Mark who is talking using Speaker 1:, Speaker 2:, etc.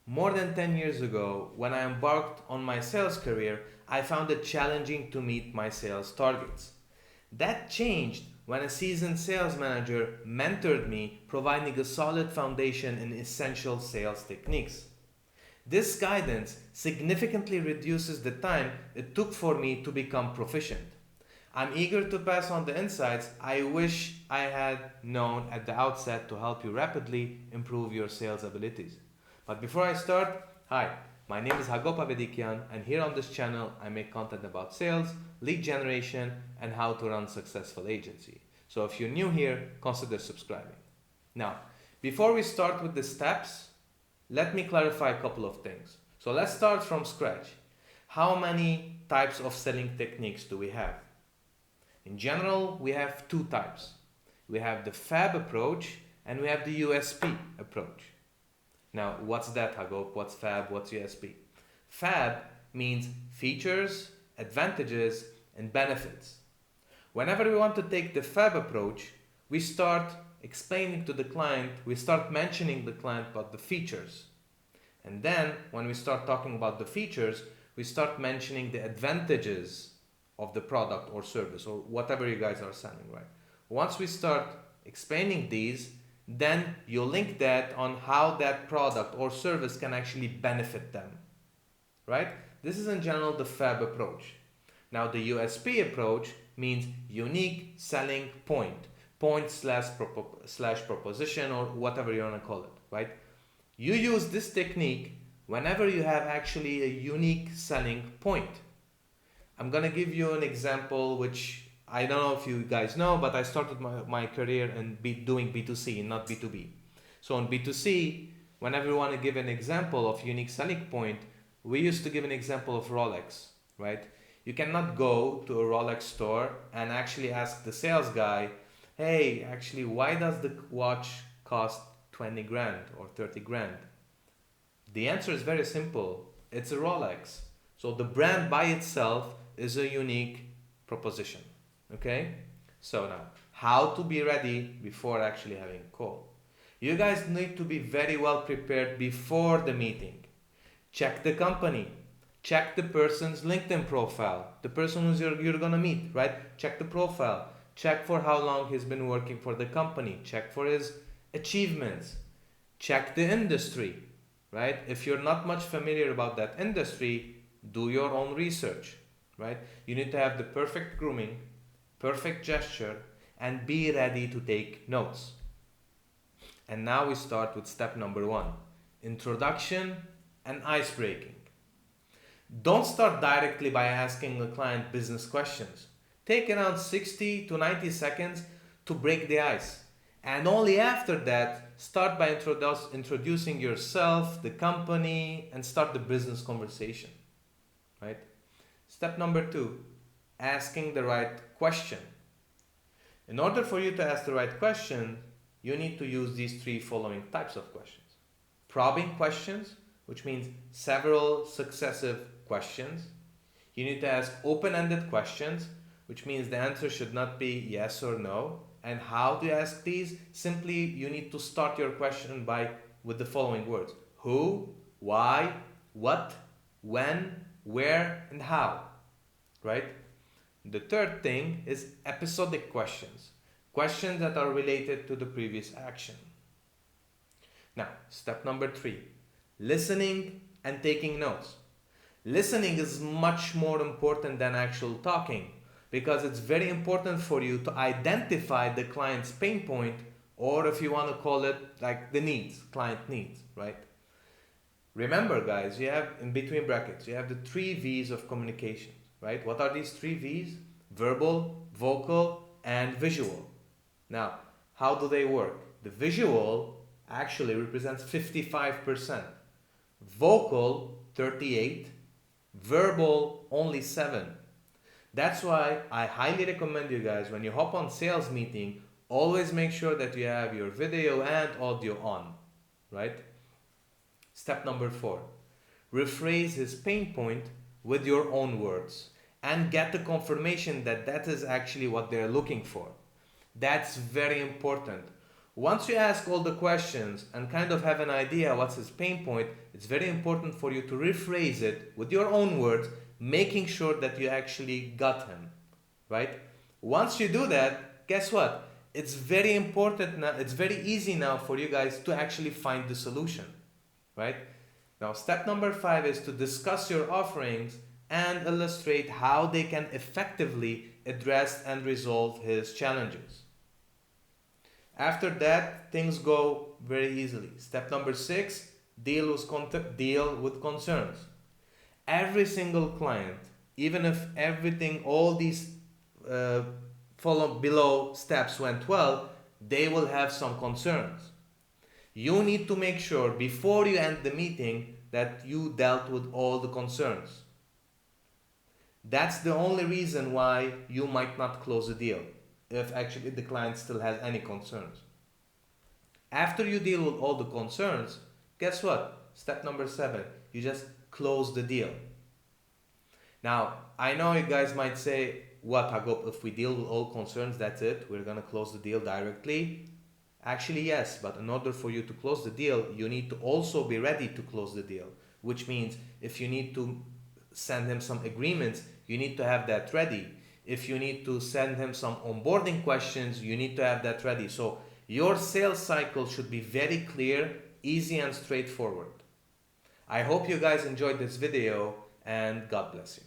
Speaker 1: More than 10 years ago, when I embarked on my sales career, I found it challenging to meet my sales targets. That changed when a seasoned sales manager mentored me, providing a solid foundation in essential sales techniques. This guidance significantly reduces the time it took for me to become proficient. I'm eager to pass on the insights I wish I had known at the outset to help you rapidly improve your sales abilities. But before I start, hi, my name is Hagop Avedikian, and here on this channel I make content about sales, lead generation, and how to run successful agency. So if you're new here, consider subscribing. Now, before we start with the steps, let me clarify a couple of things. So let's start from scratch. How many types of selling techniques do we have? In general, we have two types. We have the FAB approach and we have the USP approach. Now, what's that, Hagop? What's FAB? What's USP? FAB means features, advantages, and benefits. Whenever we want to take the FAB approach, we start explaining to the client, we start mentioning the client about the features. And then, when we start talking about the features, we start mentioning the advantages of the product or service or whatever you guys are selling, right? Once we start explaining these, then you link that on how that product or service can actually benefit them, right? This is in general the FAB approach. Now the USP approach means unique selling point slash proposition or whatever you want to call it, right? You use this technique whenever you have actually a unique selling point. I'm gonna give you an example which I don't know if you guys know, but I started my career in doing B2C, not B2B. So in B2C, whenever we want to give an example of unique selling point, we used to give an example of Rolex, right? You cannot go to a Rolex store and actually ask the sales guy, hey, actually, why does the watch cost 20 grand or 30 grand? The answer is very simple. It's a Rolex. So the brand by itself is a unique proposition. Okay? So now, how to be ready before actually having a call. You guys need to be very well prepared before the meeting. Check the company. Check the person's LinkedIn profile. The person who's you're gonna meet, right? Check the profile. Check for how long he's been working for the company. Check for his achievements. Check the industry, right? If you're not much familiar about that industry, do your own research, right? You need to have the perfect grooming, perfect gesture, and be ready to take notes. And now we start with step number 1, introduction and ice breaking. Don't start directly by asking the client business questions. Take around 60 to 90 seconds to break the ice. And only after that, start by introducing yourself, the company, and start the business conversation, right? Step number 2, asking the right question. In order for you to ask the right question, you need to use these 3 following types of questions. Probing questions, which means several successive questions. You need to ask open-ended questions, which means the answer should not be yes or no. And how to ask these? Simply, you need to start your question with the following words. Who, why, what, when, where, and how, right? The third thing is episodic questions. Questions that are related to the previous action. Now, step number 3, listening and taking notes. Listening is much more important than actual talking because it's very important for you to identify the client's pain point, or if you want to call it like the needs, client needs, right? Remember guys, you have in between brackets, you have the 3 V's of communication, right? What are these 3 V's? Verbal, vocal, and visual. Now, how do they work? The visual actually represents 55%, vocal 38%, verbal only 7%. That's why I highly recommend you guys, when you hop on sales meeting, always make sure that you have your video and audio on, right? Step number 4, rephrase his pain point with your own words and get the confirmation that that is actually what they're looking for. That's very important. Once you ask all the questions and kind of have an idea what's his pain point, it's very important for you to rephrase it with your own words, making sure that you actually got him, right? Once you do that, guess what? It's very important now, it's very easy now for you guys to actually find the solution, right? Now, step number 5 is to discuss your offerings and illustrate how they can effectively address and resolve his challenges. After that, things go very easily. Step number 6, deal with concerns. Every single client, even if everything, all these follow below steps went well, they will have some concerns. You need to make sure before you end the meeting that you dealt with all the concerns. That's the only reason why you might not close a deal, if actually the client still has any concerns. After you deal with all the concerns, guess what? Step number 7, you just close the deal. Now, I know you guys might say, what, Hagop, if we deal with all concerns, that's it? We're gonna close the deal directly? Actually, yes, but in order for you to close the deal, you need to also be ready to close the deal. Which means if you need to send him some agreements, you need to have that ready. If you need to send him some onboarding questions, you need to have that ready. So your sales cycle should be very clear, easy and straightforward. I hope you guys enjoyed this video and God bless you.